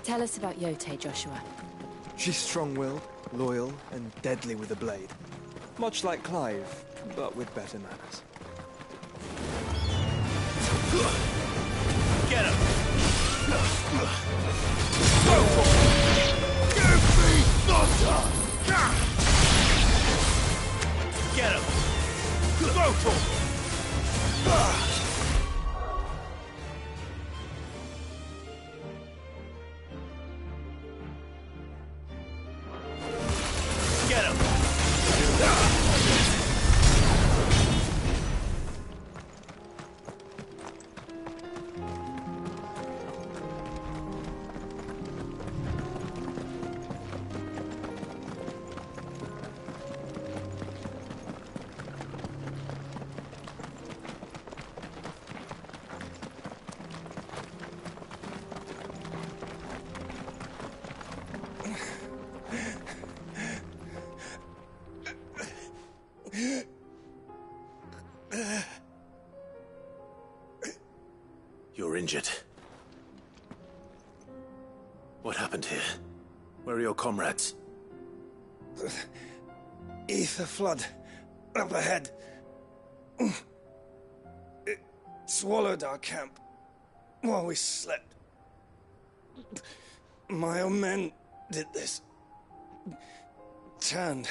Tell us about Yote, Joshua. She's strong-willed, loyal, and deadly with a blade. Much like Clive, but with better manners. Get him! Give me thunder! Get him! Go for him! Get him! You're injured. What happened here? Where are your comrades? Ether flood. Up ahead. It swallowed our camp while we slept. My own men did this. Turned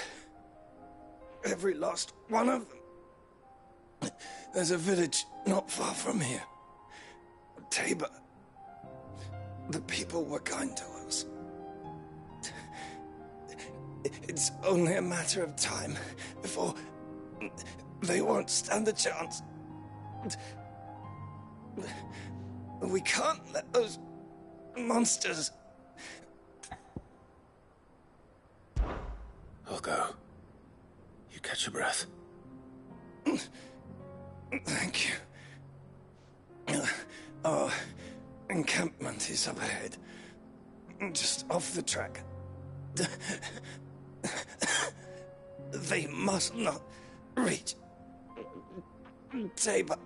every last one of them. There's a village not far from here. Tabor. The people were kind to us. It's only a matter of time before they won't stand a chance. We can't let those monsters... I'll go. You catch your breath. Thank you. Our encampment is up ahead. Just off the track. They must not reach Tabor.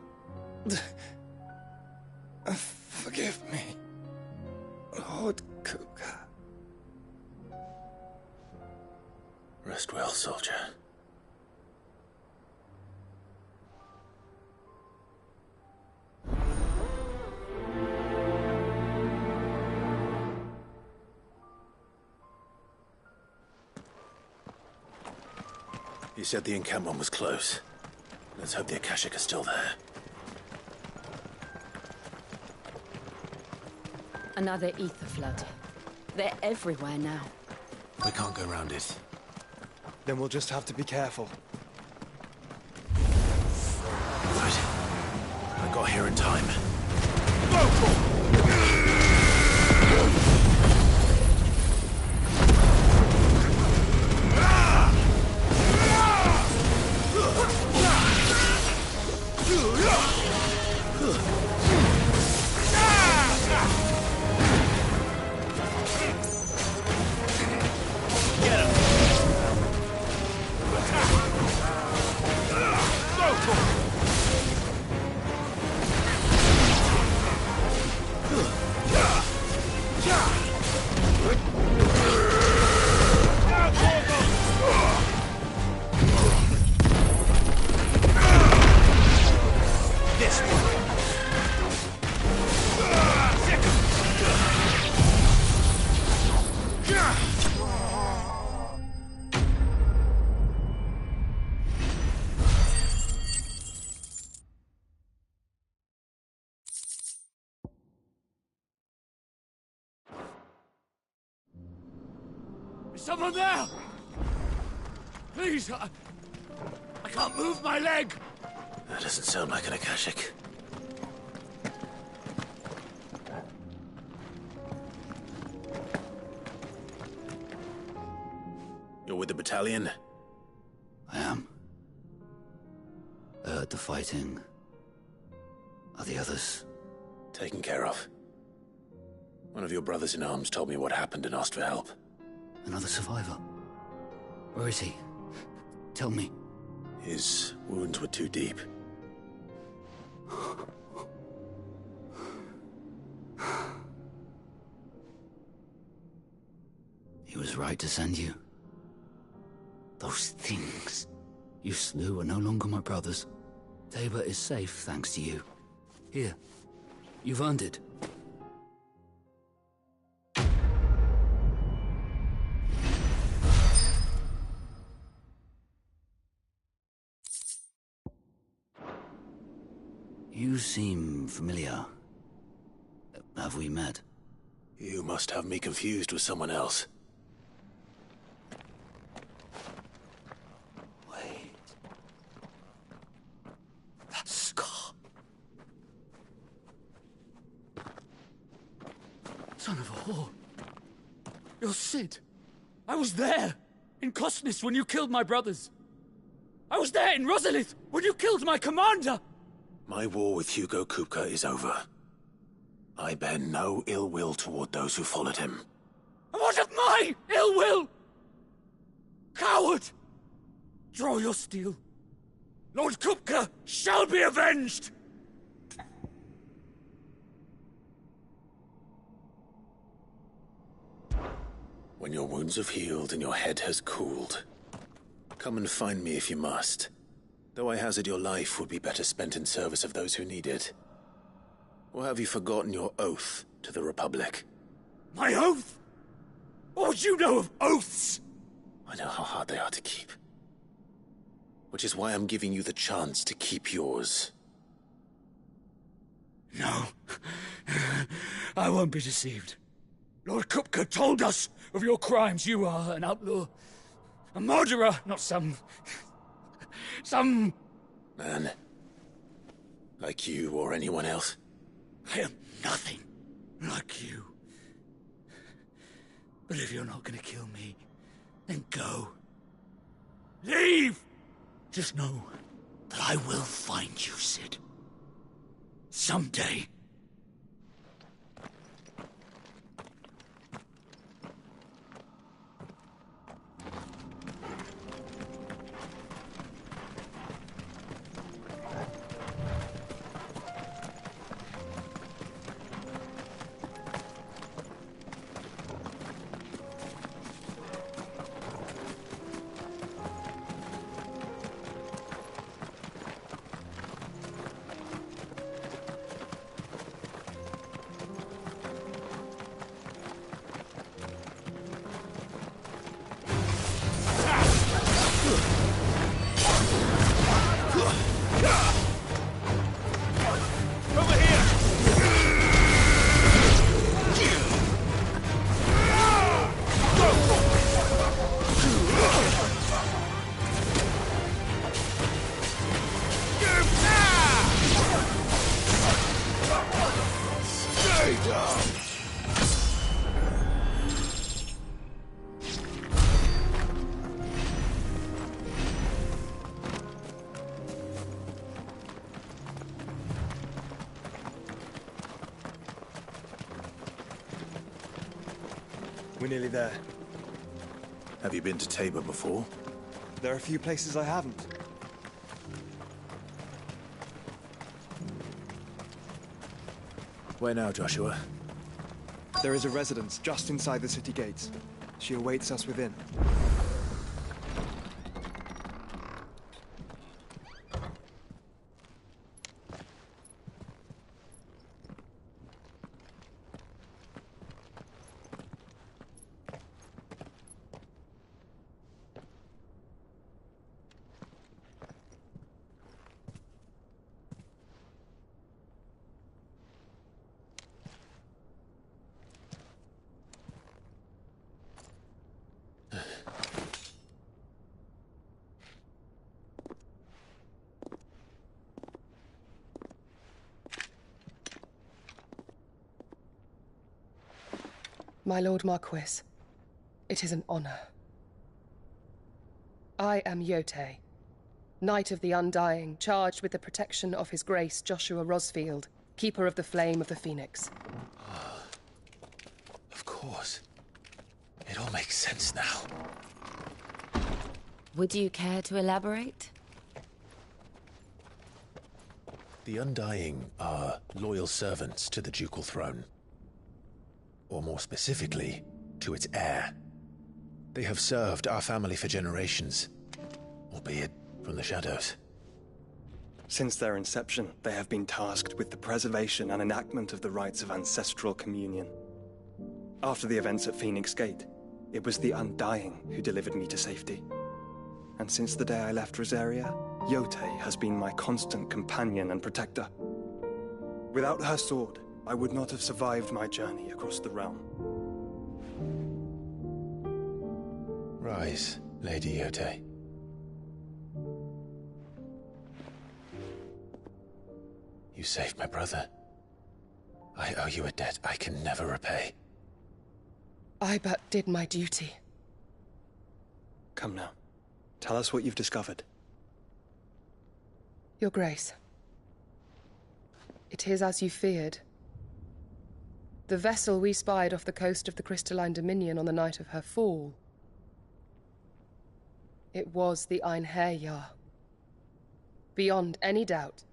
Forgive me, Lord Cougar. Rest well, soldier. You said the encampment was close. Let's hope the Akashic are still there. Another ether flood. They're everywhere now. We can't go around it. Then we'll just have to be careful. Right. I got here in time. Is someone there? Please, I can't move my leg. That doesn't sound like an Akashic. You're with the battalion? I am. I heard the fighting. Are the others? Taken care of. One of your brothers in arms told me what happened and asked for help. Another survivor? Where is he? Tell me. His wounds were too deep. right to send you. Those things you slew are no longer my brothers. Tabor is safe thanks to you. Here, you've earned it. You seem familiar. Have we met? You must have me confused with someone else. Wait. That scar. Son of a whore. You're Sid. I was there, in Costness, when you killed my brothers. I was there in Rosalith, when you killed my commander! My war with Hugo Kupka is over. I bear no ill will toward those who followed him. And what of my ill will? Coward! Draw your steel. Lord Kupka shall be avenged! When your wounds have healed and your head has cooled, come and find me if you must. Though I hazard your life would be better spent in service of those who need it. Or have you forgotten your oath to the Republic? My oath? What would you know of oaths? I know how hard they are to keep. Which is why I'm giving you the chance to keep yours. No. I won't be deceived. Lord Kupka told us of your crimes. You are an outlaw. A murderer, not some... Man. Like you or anyone else. I am nothing like you. But if you're not gonna kill me, then go. Leave! Just know that I will find you, Sid. Someday. We're nearly there. Have you been to Tabor before? There are a few places I haven't. Where now, Joshua? There is a residence just inside the city gates. She awaits us within. My Lord Marquis, it is an honor. I am Yote, Knight of the Undying, charged with the protection of His Grace Joshua Rosfield, Keeper of the Flame of the Phoenix. Of course. It all makes sense now. Would you care to elaborate? The Undying are loyal servants to the ducal throne. Or more specifically, to its heir. They have served our family for generations, albeit from the shadows. Since their inception, they have been tasked with the preservation and enactment of the rites of ancestral communion. After the events at Phoenix Gate, it was the Undying who delivered me to safety. And since the day I left Rosaria, Yotei has been my constant companion and protector. Without her sword, I would not have survived my journey across the realm. Rise, Lady Yotei. You saved my brother. I owe you a debt I can never repay. I but did my duty. Come now. Tell us what you've discovered. Your Grace. It is as you feared. The vessel we spied off the coast of the Crystalline Dominion on the night of her fall. It was the Einherjar. Beyond any doubt.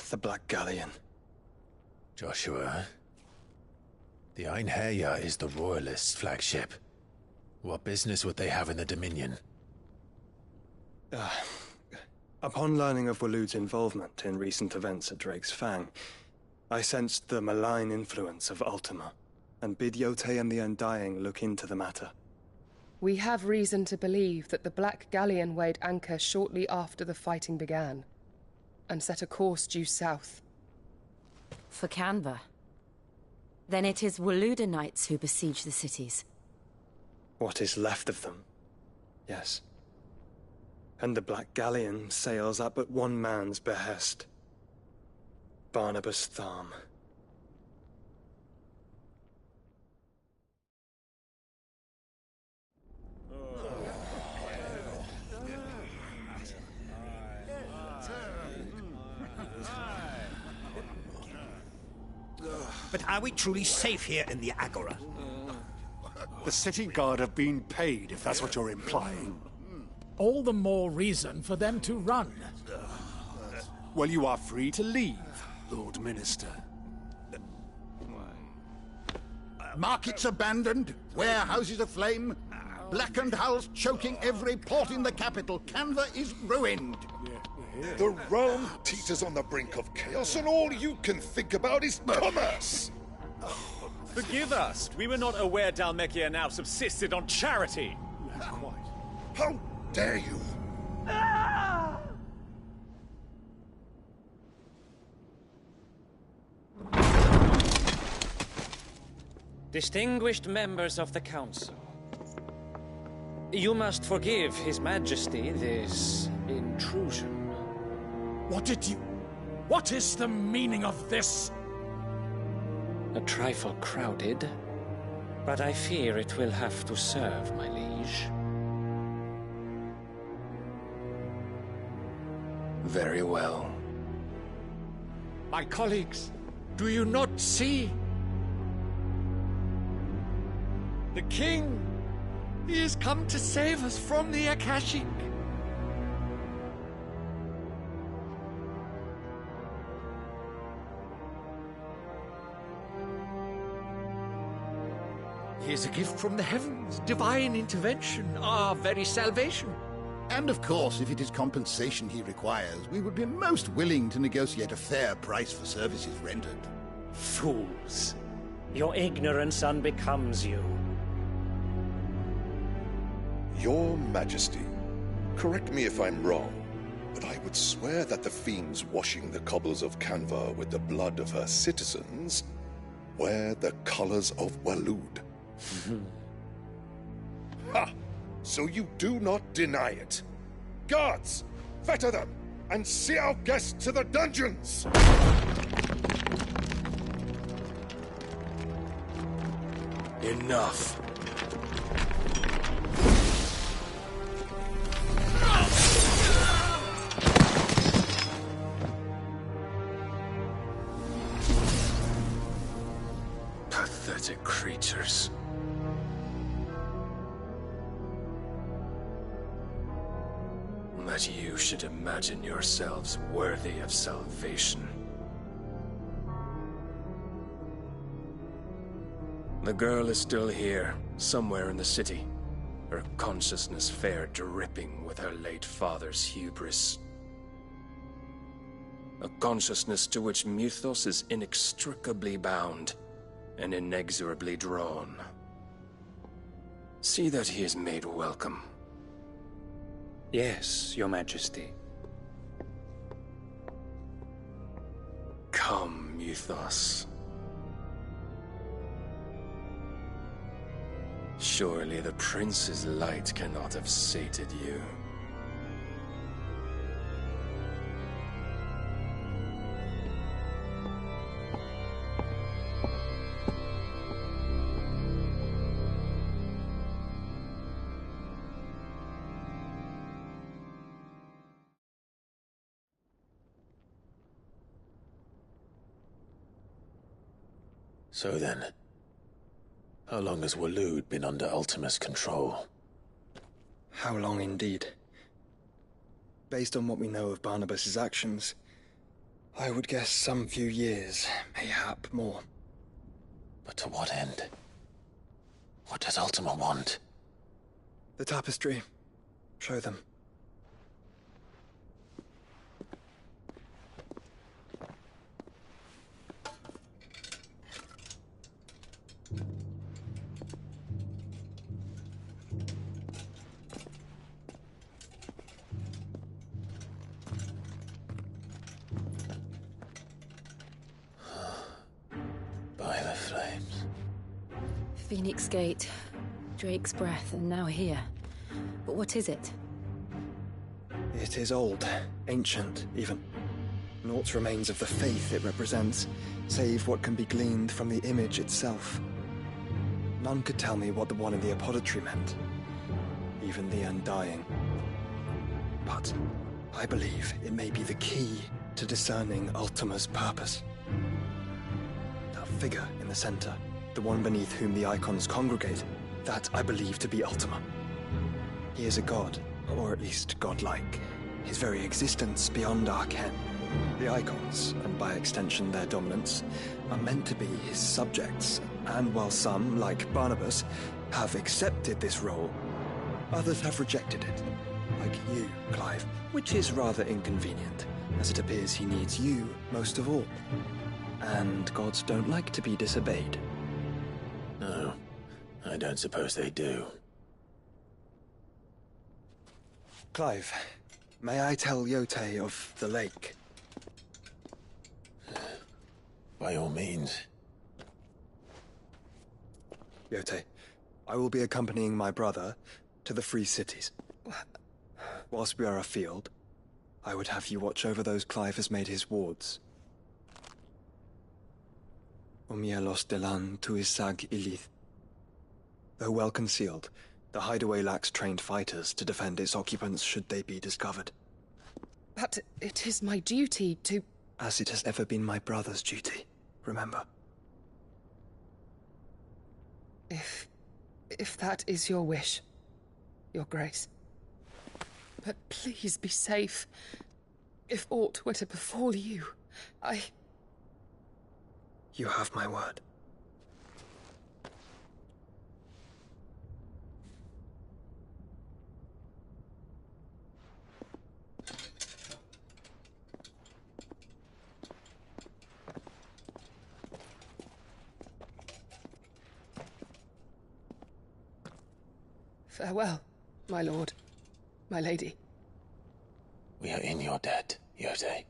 The Black Galleon. Joshua, the Einherjar is the Royalists' flagship. What business would they have in the Dominion? Upon learning of Waloed's involvement in recent events at Drake's Fang, I sensed the malign influence of Ultima, and bid Yotei and the Undying look into the matter. We have reason to believe that the Black Galleon weighed anchor shortly after the fighting began, and set a course due south. For Canva. Then it is Waloed knights who besiege the cities. What is left of them, yes. And the Black Galleon sails at but one man's behest. Barnabas Tharm. But are we truly safe here in the Agora? The city guard have been paid, if that's what you're implying. All the more reason for them to run. Well, you are free to leave, Lord Minister. Markets abandoned, warehouses aflame, blackened hulls choking every port in the capital. Canva is ruined. The realm teeters on the brink of chaos, and all you can think about is commerce! Forgive us. We were not aware Dhalmekia now subsisted on charity. How dare you? Distinguished members of the Council, you must forgive His Majesty this intrusion. What is the meaning of this? A trifle crowded, but I fear it will have to serve, my liege. Very well. My colleagues, do you not see? The king! He has come to save us from the Akashic. He is a gift from the heavens, divine intervention, our very salvation. And of course, if it is compensation he requires, we would be most willing to negotiate a fair price for services rendered. Fools. Your ignorance unbecomes you. Your Majesty, correct me if I'm wrong, but I would swear that the fiends washing the cobbles of Canva with the blood of her citizens wear the colors of Waloed. Ha! So you do not deny it. Guards, fetter them, and see our guests to the dungeons! Enough. Pathetic creatures. That you should imagine yourselves worthy of salvation. The girl is still here, somewhere in the city. Her consciousness fair dripping with her late father's hubris. A consciousness to which Mythos is inextricably bound and inexorably drawn. See that he is made welcome. Yes, Your Majesty. Come, Mythos. Surely the prince's light cannot have sated you. So then, how long has Waloed been under Ultima's control? How long indeed? Based on what we know of Barnabas's actions, I would guess some few years, mayhap more. But to what end? What does Ultima want? The tapestry. Show them. By the flames. Phoenix Gate, Drake's Breath, and now here. But what is it? It is old, ancient, even. Naught remains of the faith it represents, save what can be gleaned from the image itself. None could tell me what the one in the apothecary meant, even the Undying. But I believe it may be the key to discerning Ultima's purpose. That figure in the center, the one beneath whom the icons congregate, that I believe to be Ultima. He is a god, or at least godlike, his very existence beyond our ken. The icons, and by extension their dominance, are meant to be his subjects, and while some, like Barnabas, have accepted this role, others have rejected it, like you, Clive, which is rather inconvenient, as it appears he needs you most of all. And gods don't like to be disobeyed. No, I don't suppose they do. Clive, may I tell Yote of the lake? By all means. Yote, I will be accompanying my brother to the Free Cities. Whilst we are afield, I would have you watch over those Clive has made his wards. Omielos delan tuisag ilith. Though well concealed, the hideaway lacks trained fighters to defend its occupants should they be discovered. But it is my duty to... As it has ever been my brother's duty, remember. If that is your wish, Your Grace. But please be safe. If aught were to befall you, You have my word. Farewell, my lord, my lady. We are in your debt, Yote.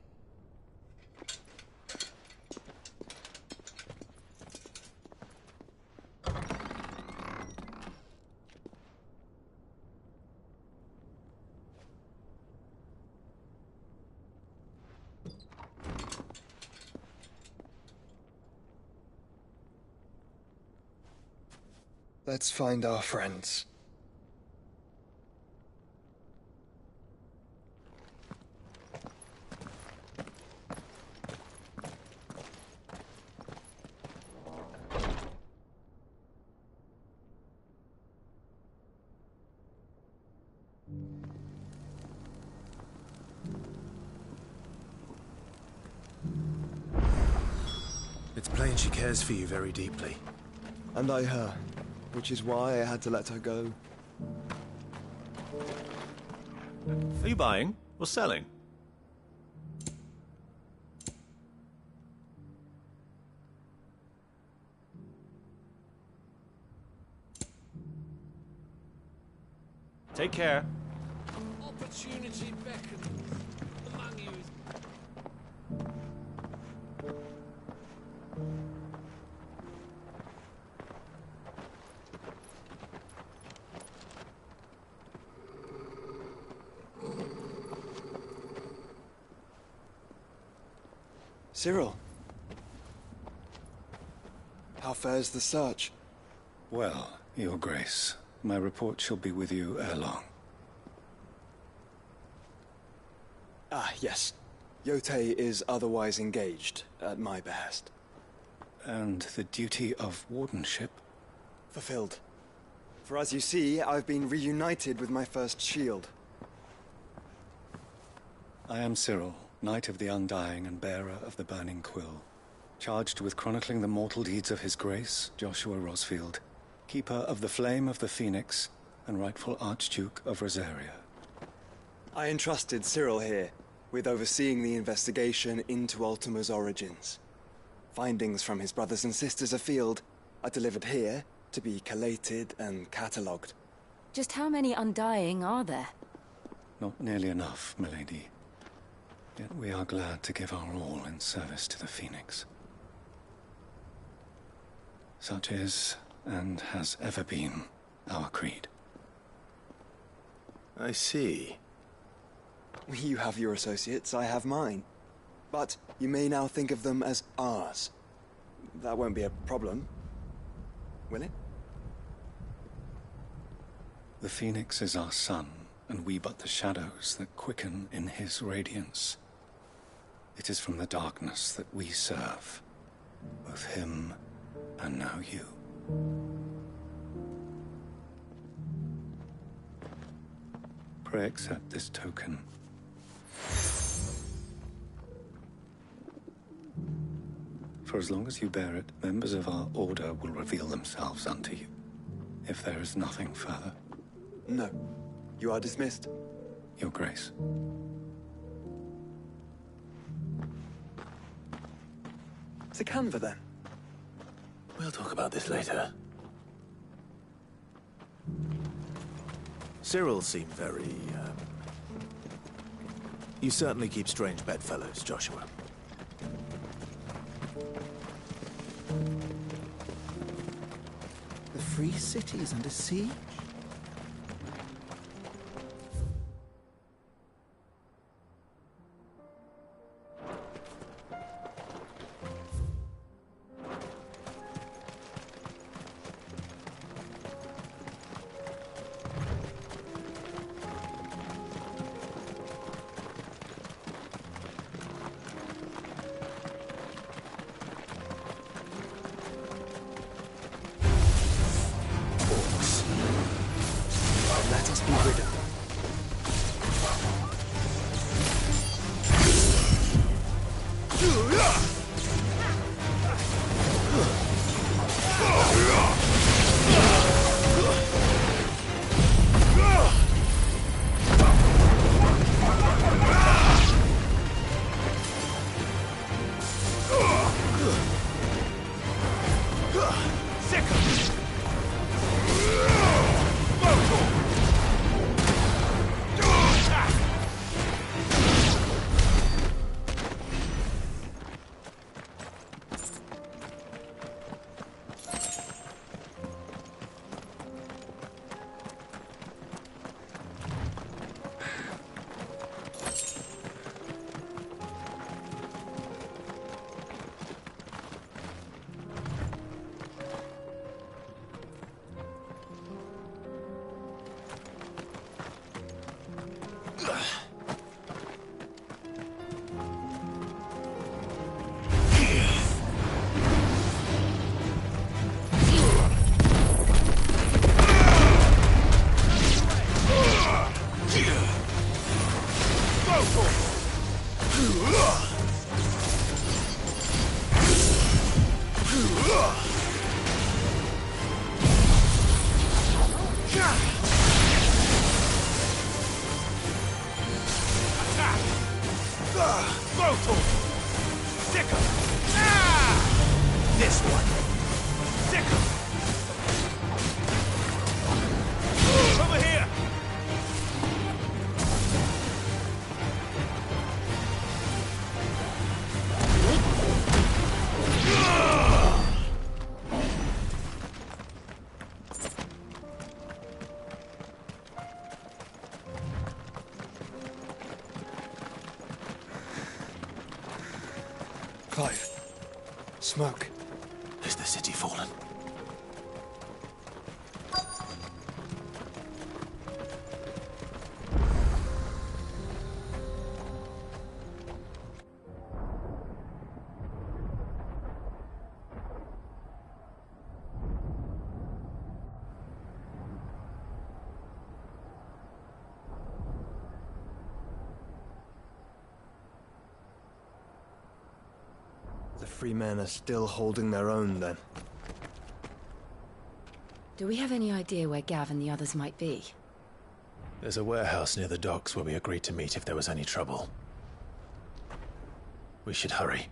Let's find our friends. It's plain she cares for you very deeply. And I her, which is why I had to let her go. Are you buying or selling? Take care. Opportunity beckons among you. Cyril. How fares the search? Well, Your Grace, my report shall be with you ere long. Ah, yes. Yotei is otherwise engaged, at my behest. And the duty of wardenship? Fulfilled. For as you see, I've been reunited with my first shield. I am Cyril, Knight of the Undying and bearer of the Burning Quill, charged with chronicling the mortal deeds of His Grace, Joshua Rosfield, keeper of the Flame of the Phoenix and rightful Archduke of Rosaria. I entrusted Cyril here with overseeing the investigation into Ultima's origins. Findings from his brothers and sisters afield are delivered here to be collated and catalogued. Just how many Undying are there? Not nearly enough, milady. Yet we are glad to give our all in service to the Phoenix. Such is, and has ever been, our creed. I see. You have your associates, I have mine. But you may now think of them as ours. That won't be a problem, will it? The Phoenix is our sun, and we but the shadows that quicken in his radiance. It is from the darkness that we serve, both him and now you. Pray accept this token. For as long as you bear it, members of our order will reveal themselves unto you, if there is nothing further. No. You are dismissed. Your Grace. To Canva, then. We'll talk about this later. Cyril seemed very, You certainly keep strange bedfellows, Joshua. The Free City is under siege? Let us be rid of them. Brutal! Stick 'em! Ah! This one! Stick 'em! Over here! Clive. Smoke. Is the city fallen? The free men are still holding their own, then. Do we have any idea where Gav and the others might be? There's a warehouse near the docks where we agreed to meet if there was any trouble. We should hurry.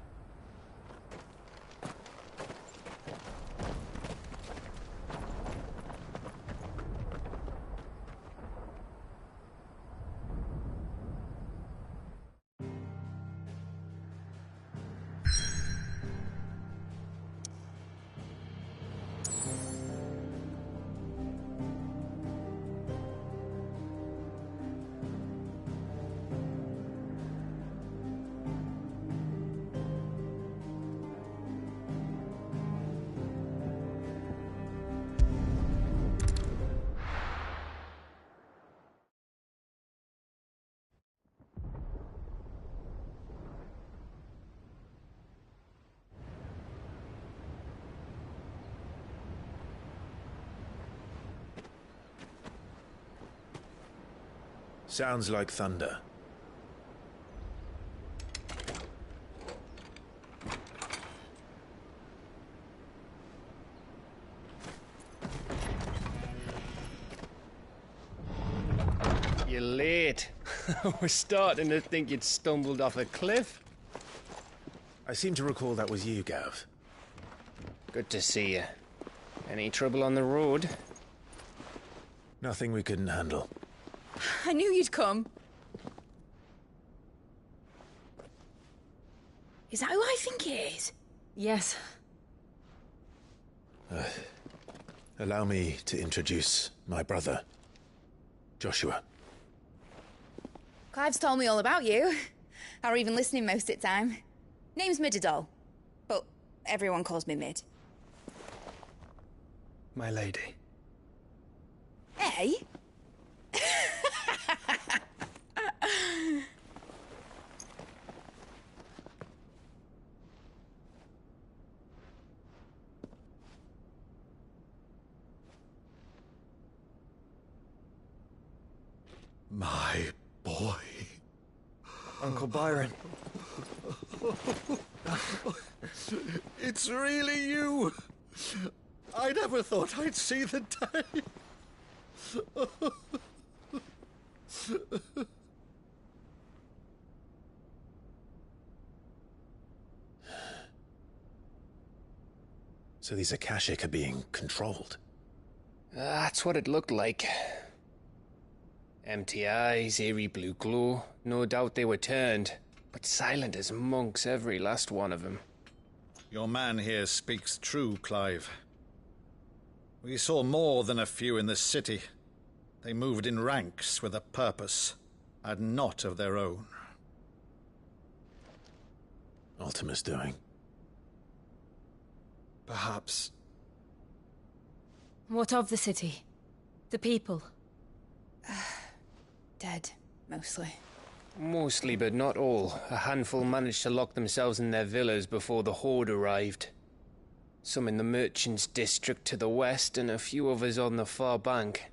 Sounds like thunder. You're late. We're starting to think you'd stumbled off a cliff. I seem to recall that was you, Gav. Good to see you. Any trouble on the road? Nothing we couldn't handle. I knew you'd come. Is that who I think it is? Yes. Allow me to introduce my brother, Joshua. Clive's told me all about you. Or even listening most of the time. Name's Midadol, but everyone calls me Mid. My lady. Hey? My boy. Uncle Byron. It's really you. I never thought I'd see the day. So these Akashic are being controlled? That's what it looked like. Empty eyes, eerie blue glow. No doubt they were turned, but silent as monks, every last one of them. Your man here speaks true, Clive. We saw more than a few in the city. They moved in ranks with a purpose, and not of their own. Ultima's doing. Perhaps. What of the city? The people? Dead, mostly. Mostly, but not all. A handful managed to lock themselves in their villas before the Horde arrived. Some in the Merchants' District to the west, and a few others on the far bank.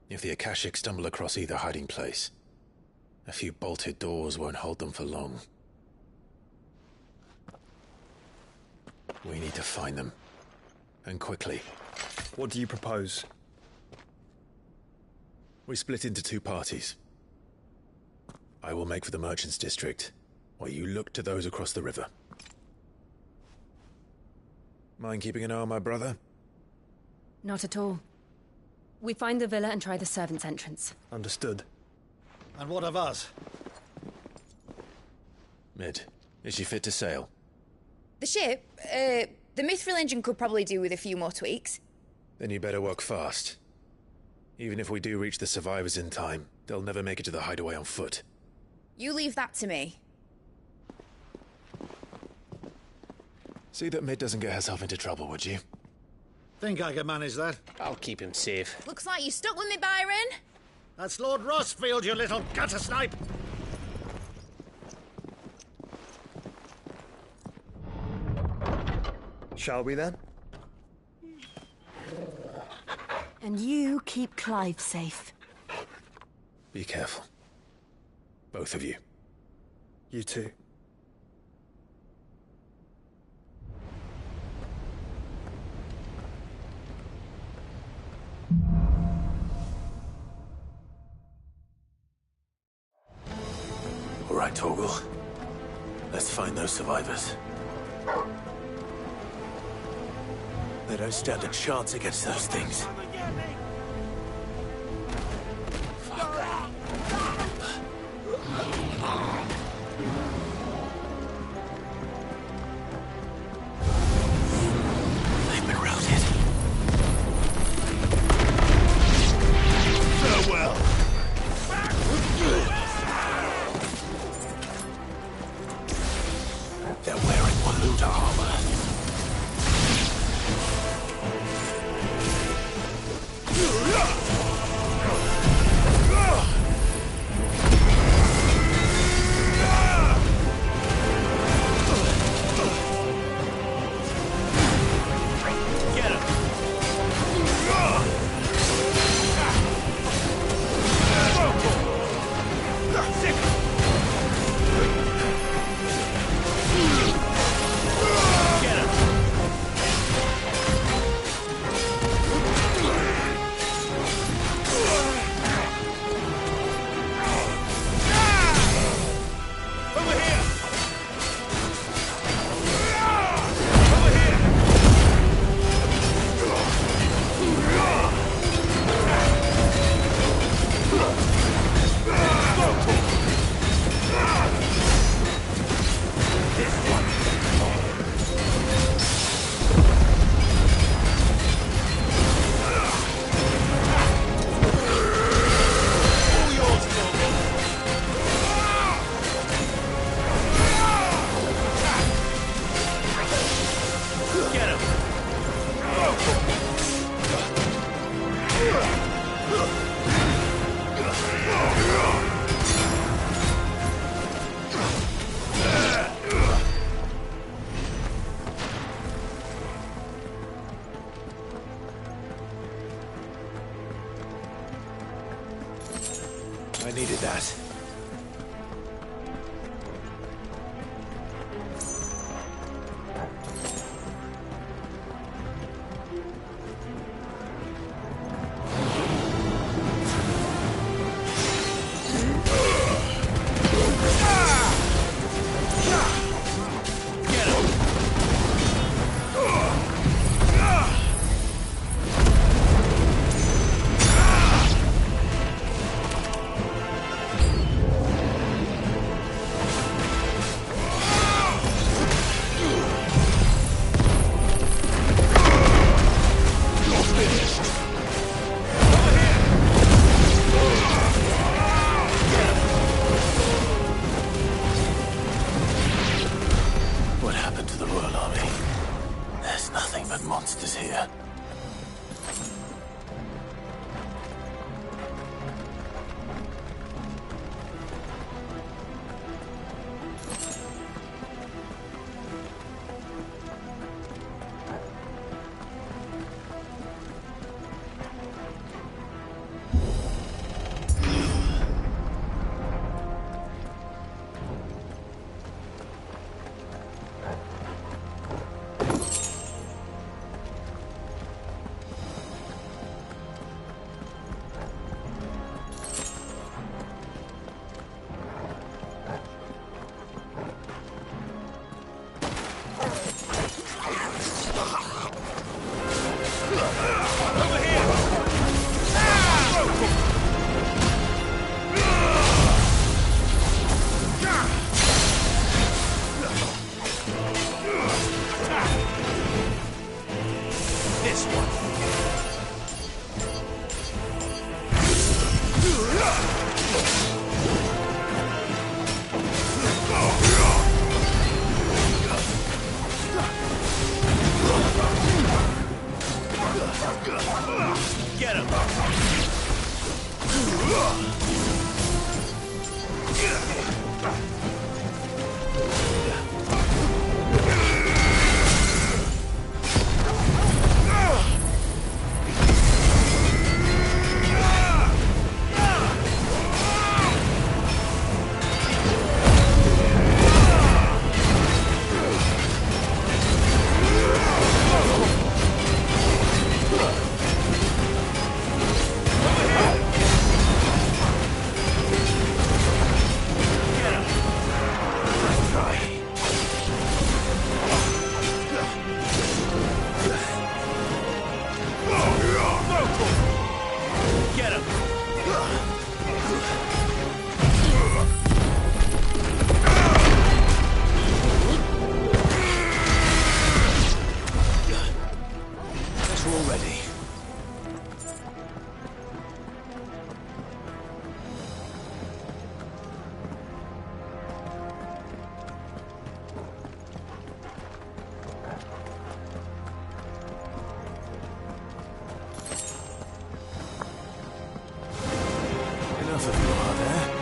If the Akashic stumble across either hiding place, a few bolted doors won't hold them for long. We need to find them. And quickly. What do you propose? We split into two parties. I will make for the Merchants' District, while you look to those across the river. Mind keeping an eye on my brother? Not at all. We find the villa and try the servants' entrance. Understood. And what of us? Mid, is she fit to sail? The ship, the mithril engine could probably do with a few more tweaks. Then you better work fast. Even if we do reach the survivors in time, they'll never make it to the hideaway on foot. You leave that to me. See that Mid doesn't get herself into trouble, would you? Think I can manage that? I'll keep him safe. Looks like you stuck with me, Byron. That's Lord Rosfield, you little gutter snipe! Shall we then? And you keep Clive safe. Be careful. Both of you. You too. All right, Torgal. Let's find those survivors. They don't stand a chance against those things. They've been routed. Farewell. They're wearing Waluda armor. I needed that. enough of you, are there?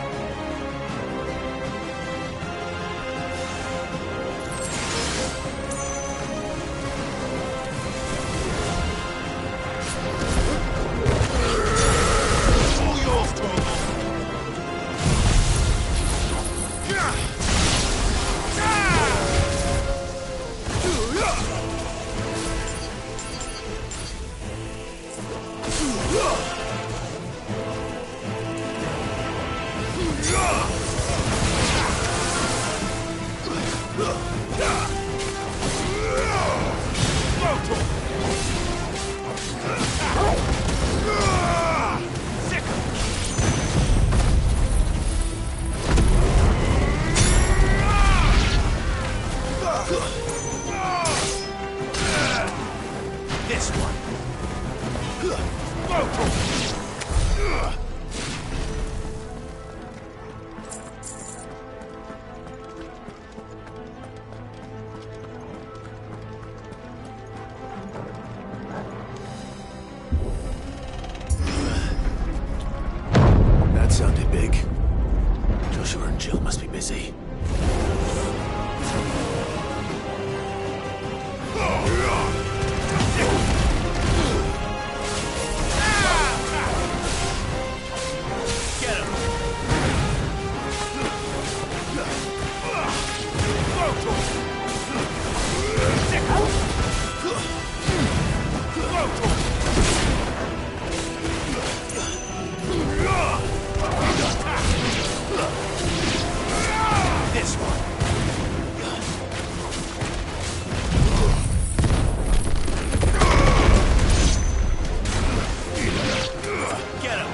That sounded big. Joshua and Jill must be busy. This one. Get him.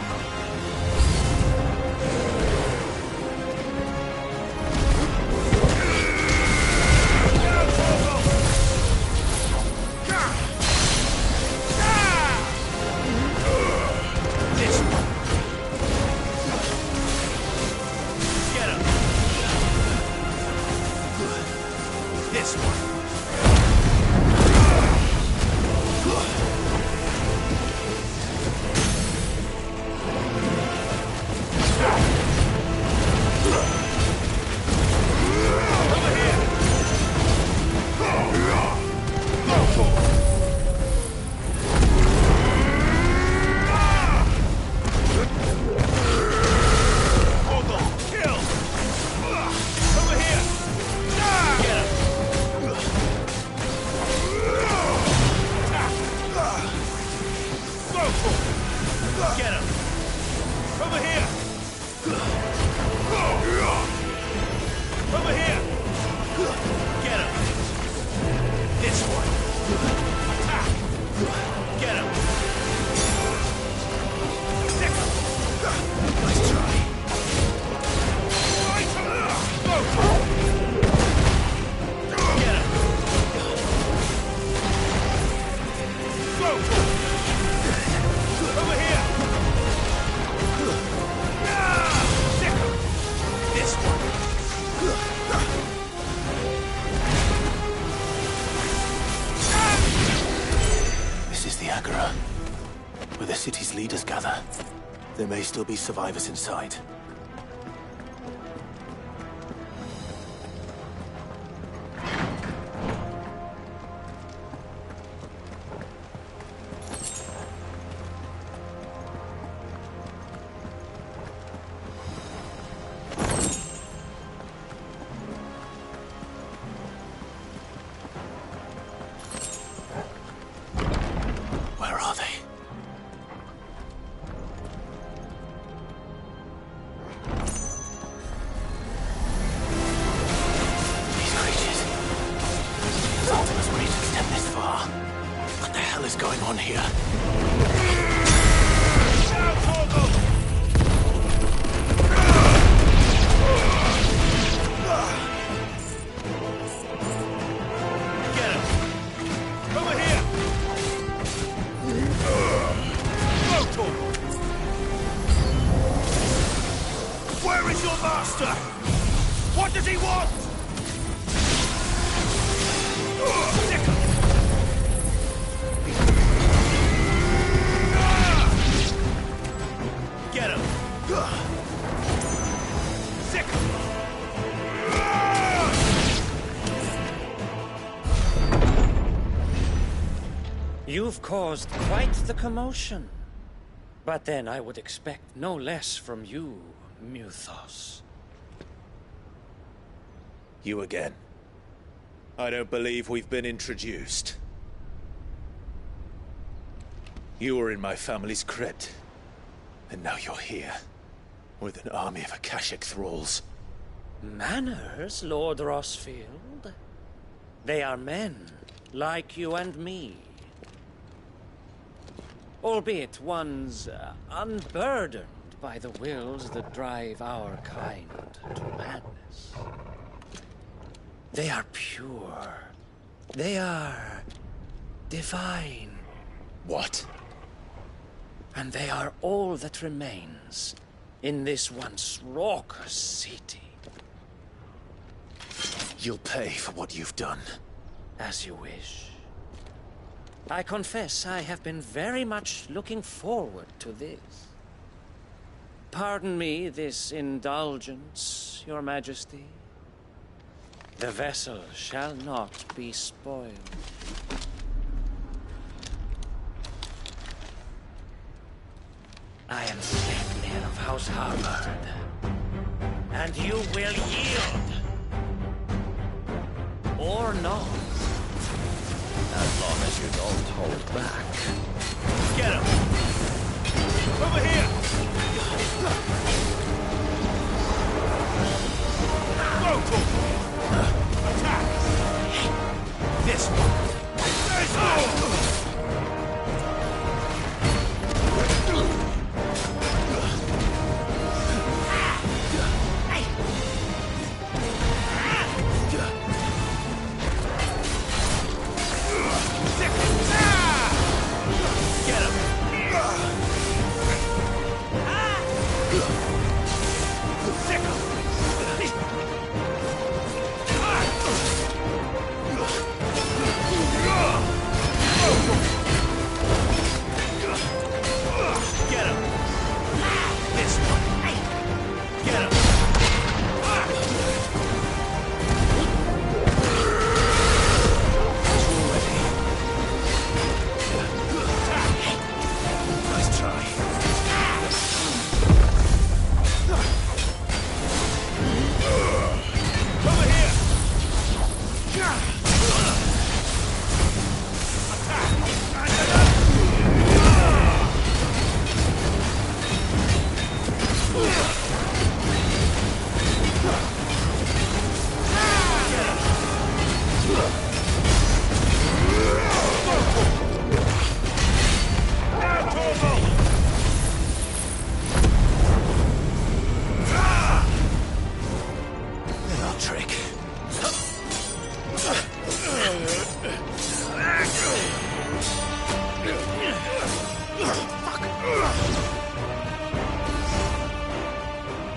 This one. Get him. This one. Get him! Over here! Over here! Get him! This one! Attack! Get him! Nice try. Get him! Over here! This one! This is the Agora, where the city's leaders gather. There may still be survivors inside. Where are they? These creatures. Something was ready to extend this far. What the hell is going on here? Get him! Over here! Where is your master? What does he want? Get him! You've caused quite the commotion. But then I would expect no less from you, Mythos. You again. I don't believe we've been introduced. You were in my family's crypt. And now you're here. With an army of Akashic thralls. Manners, Lord Rosfield? They are men, like you and me. Albeit ones unburdened by the wills that drive our kind to madness. They are pure. They are divine. What? And they are all that remains in this once raucous city. You'll pay for what you've done. As you wish. I confess I have been very much looking forward to this. Pardon me this indulgence, Your Majesty. The vessel shall not be spoiled. I am Sleipnir of House Harvard, and you will yield. Or not. As long as you don't hold back. Get him! Over here! Go to him! Attack! This one! There's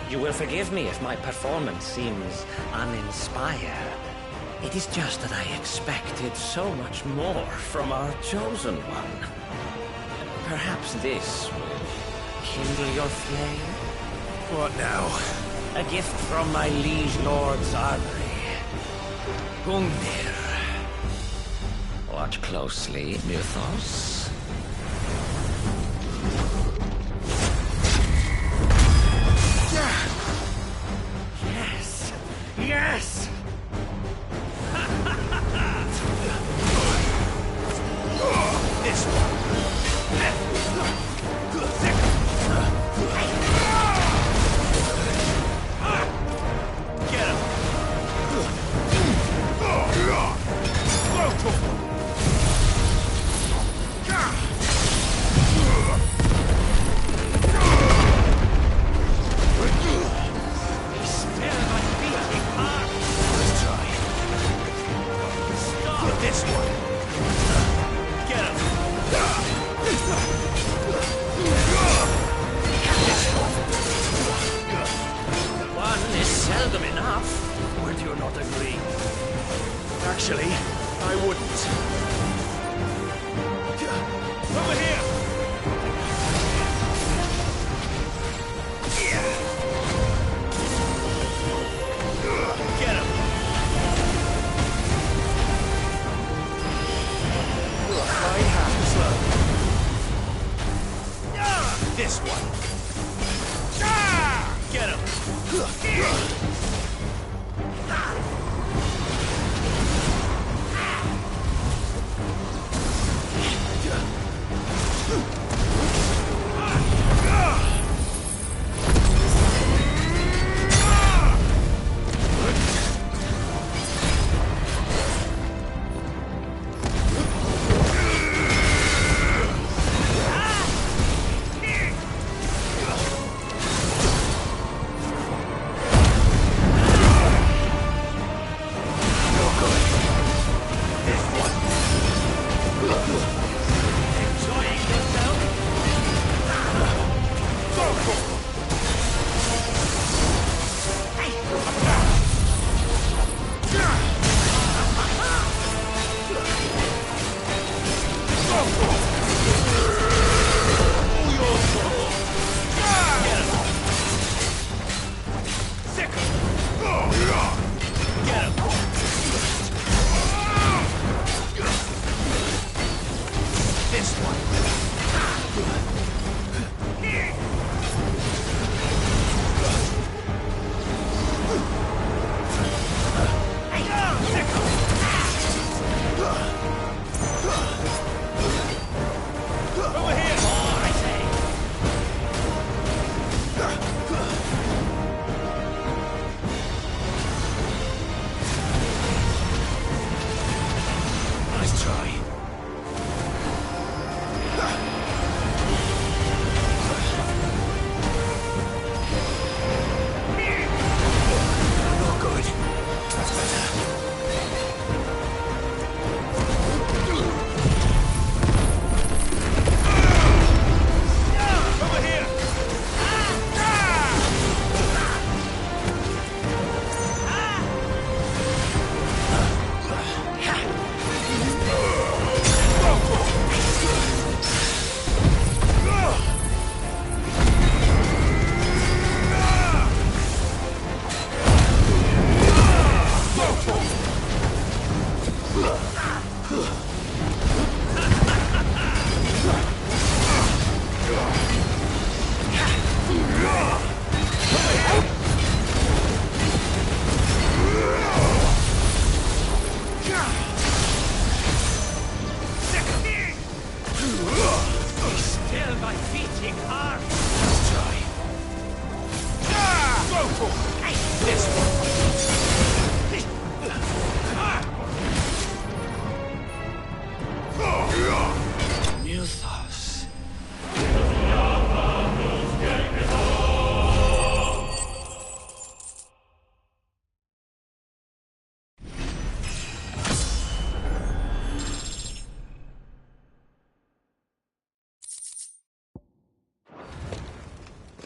You will forgive me if my performance seems uninspired. It is just that I expected so much more from our chosen one. Perhaps this will kindle your flame? What now? A gift from my liege lord's armory. Gungnir. Watch closely, Mythos. Yes! Yes! This one! Get him! This one! Get him! One is seldom enough. Would you not agree? Actually, I wouldn't. Over here!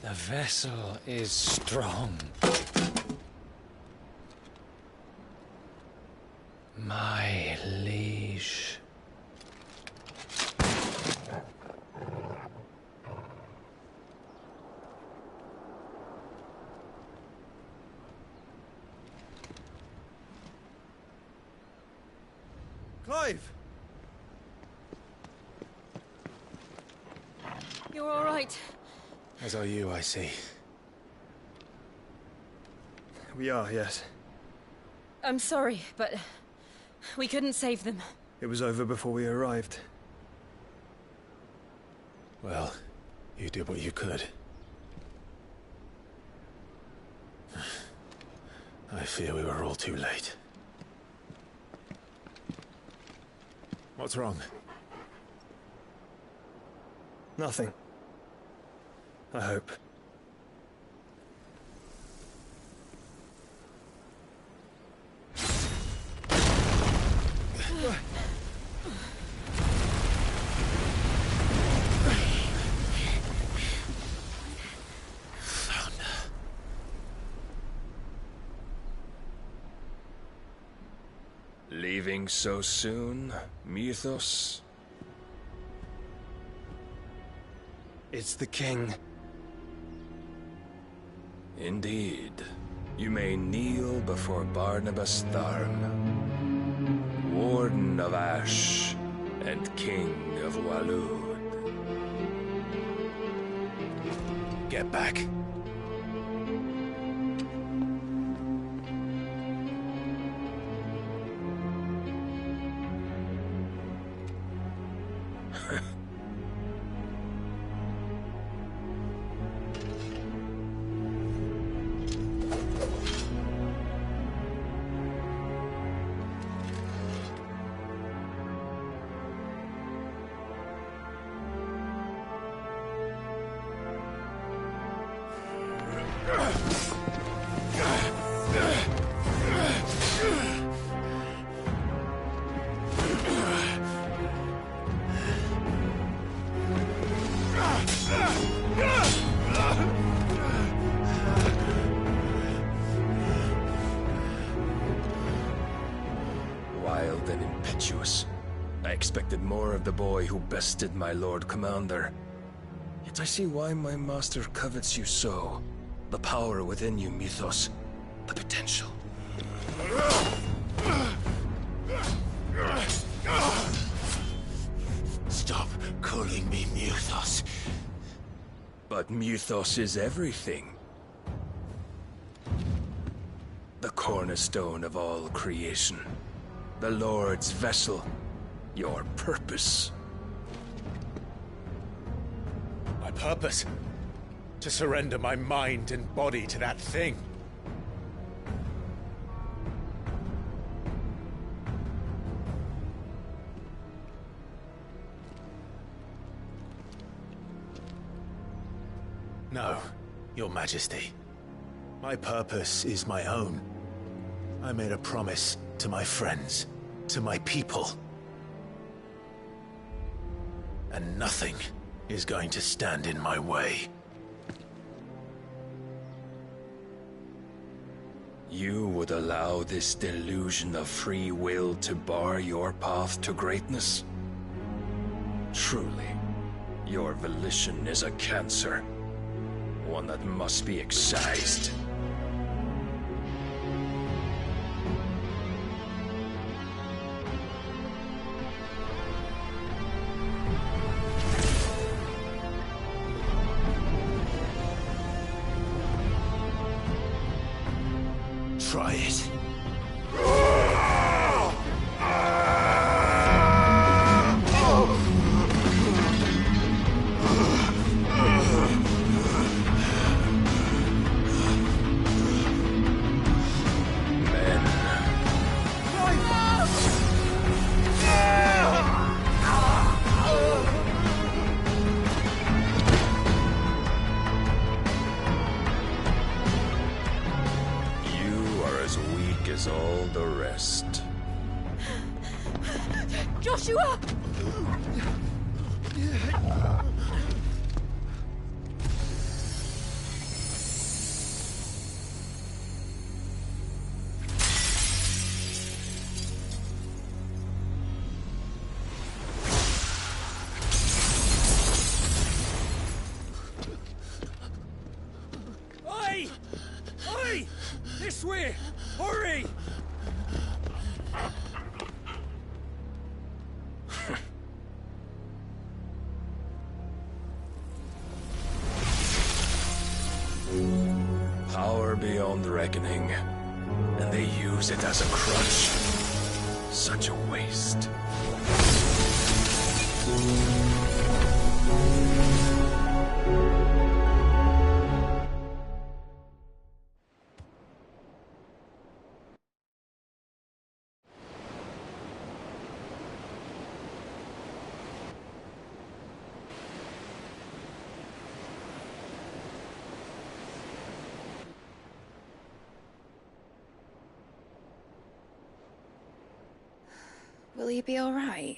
The vessel is strong. My liege. Clive! You're all right. As are you, I see. We are, yes. I'm sorry, but we couldn't save them. It was over before we arrived. Well, you did what you could. I fear we were all too late. What's wrong? Nothing. I hope. Leaving so soon, Mythos? It's the king. Indeed. You may kneel before Barnabas Tharm, Warden of Ash and King of Waloed. Get back. than impetuous. I expected more of the boy who bested my Lord Commander. Yet I see why my master covets you so. The power within you, Mythos. The potential. Stop calling me Mythos. But Mythos is everything. The cornerstone of all creation. The Lord's vessel. Your purpose. My purpose? To surrender my mind and body to that thing. No, Your Majesty. My purpose is my own. I made a promise to my friends, to my people. And nothing is going to stand in my way. You would allow this delusion of free will to bar your path to greatness? Truly, your volition is a cancer. One that must be excised. Try it. As all the rest. Joshua! Oi! Oi! This way! Hurry! Power beyond reckoning, and they use it as a crutch. Such a waste. Will you be all right?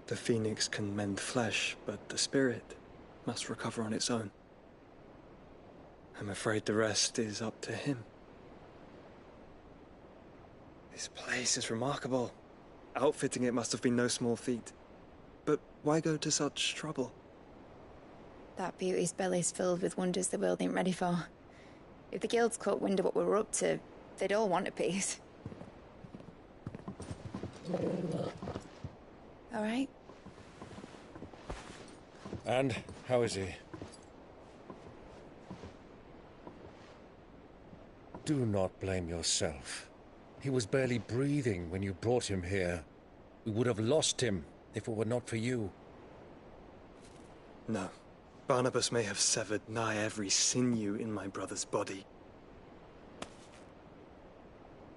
The Phoenix can mend flesh, but the spirit must recover on its own. I'm afraid the rest is up to him. This place is remarkable. Outfitting it must have been no small feat. But why go to such trouble? That beauty's belly's filled with wonders the world ain't ready for. If the guilds caught wind of what we were up to, they'd all want a piece. All right? And how is he? Do not blame yourself. He was barely breathing when you brought him here. We would have lost him if it were not for you. No. Barnabas may have severed nigh every sinew in my brother's body.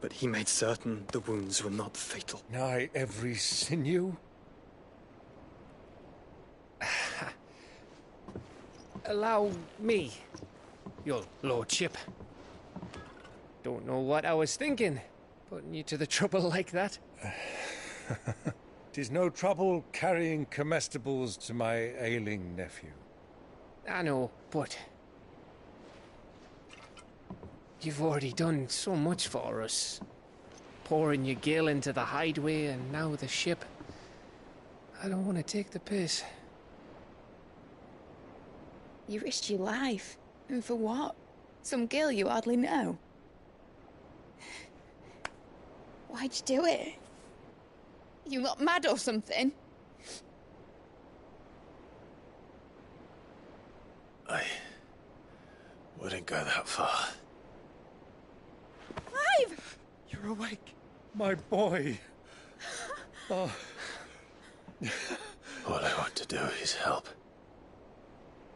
But he made certain the wounds were not fatal. Nigh every sinew? Allow me, your lordship. Don't know what I was thinking, putting you to the trouble like that. 'Tis no trouble carrying comestibles to my ailing nephew. I know, but you've already done so much for us. pouring your gale into the hideaway and now the ship. I don't want to take the piss. You risked your life. And for what? Some girl you hardly know. Why'd you do it? You not mad or something? I wouldn't go that far. Clive! You're awake, my boy. Oh. All I want to do is help.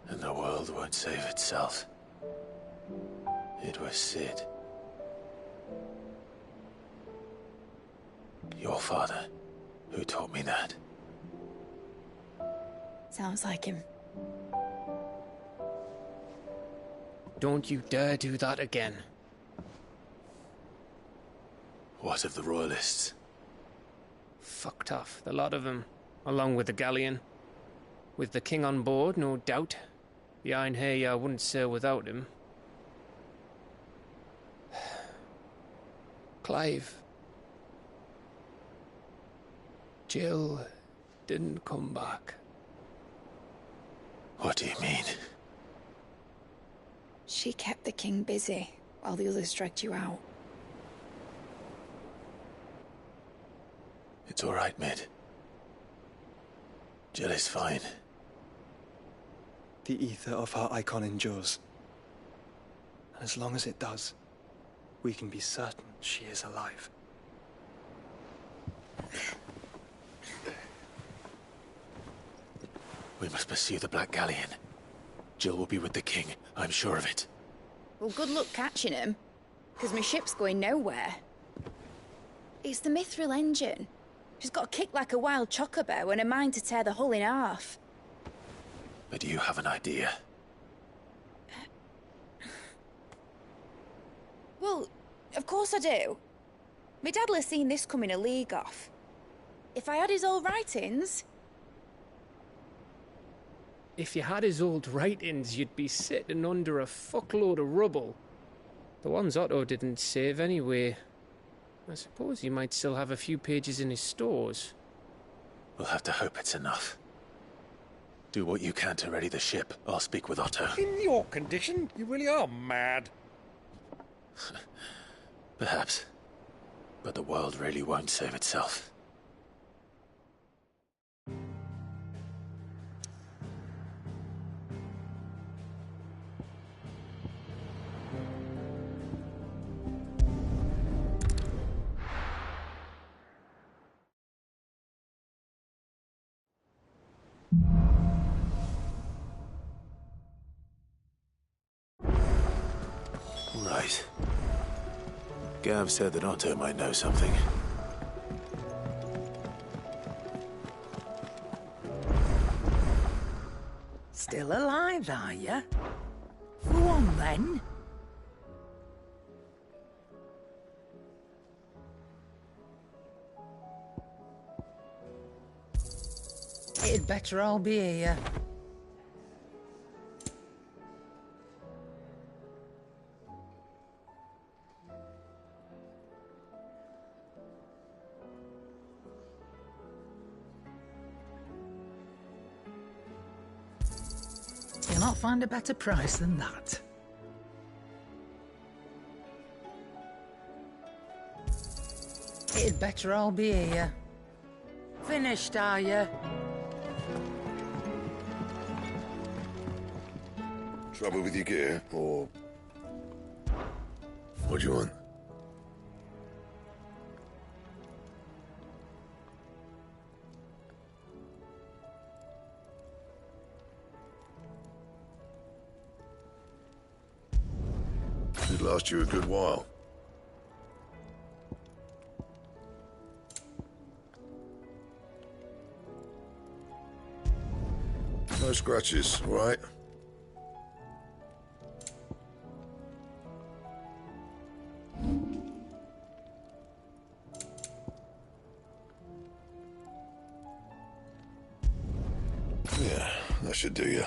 And the world won't save itself. It was Sid. Your father, who taught me that. Sounds like him. Don't you dare do that again. What of the Royalists? Fucked off, the lot of them, along with the galleon. With the king on board, no doubt. The Iron Hair wouldn't sail without him. Clive. Jill didn't come back. What do you mean? She kept the king busy while the others dragged you out. It's all right, Mid. Jill is fine. The ether of her icon endures. And as long as it does, we can be certain she is alive. We must pursue the Black Galleon. Jill will be with the king, I'm sure of it. Well, good luck catching him, because my ship's going nowhere. It's the Mithril engine. She's got a kick like a wild chocobo and a mind to tear the hull in half. But do you have an idea? Well, of course I do. My dad'll have seen this coming a league off. If I had his old writings... If you had his old writings, you'd be sitting under a fuckload of rubble. The ones Otto didn't save anyway. I suppose he might still have a few pages in his stores. We'll have to hope it's enough. Do what you can to ready the ship. I'll speak with Otto. In your condition, you really are mad. Perhaps. But the world really won't save itself. Right. Gav said that Otto might know something. Still alive, are you? Go on, then. It'd better all be here. You'll not find a better price than that. It'd better all be here. Finished, are you? Trouble with your gear, or... What do you want? It'd last you a good while. No scratches, all right? Yeah, that should do you.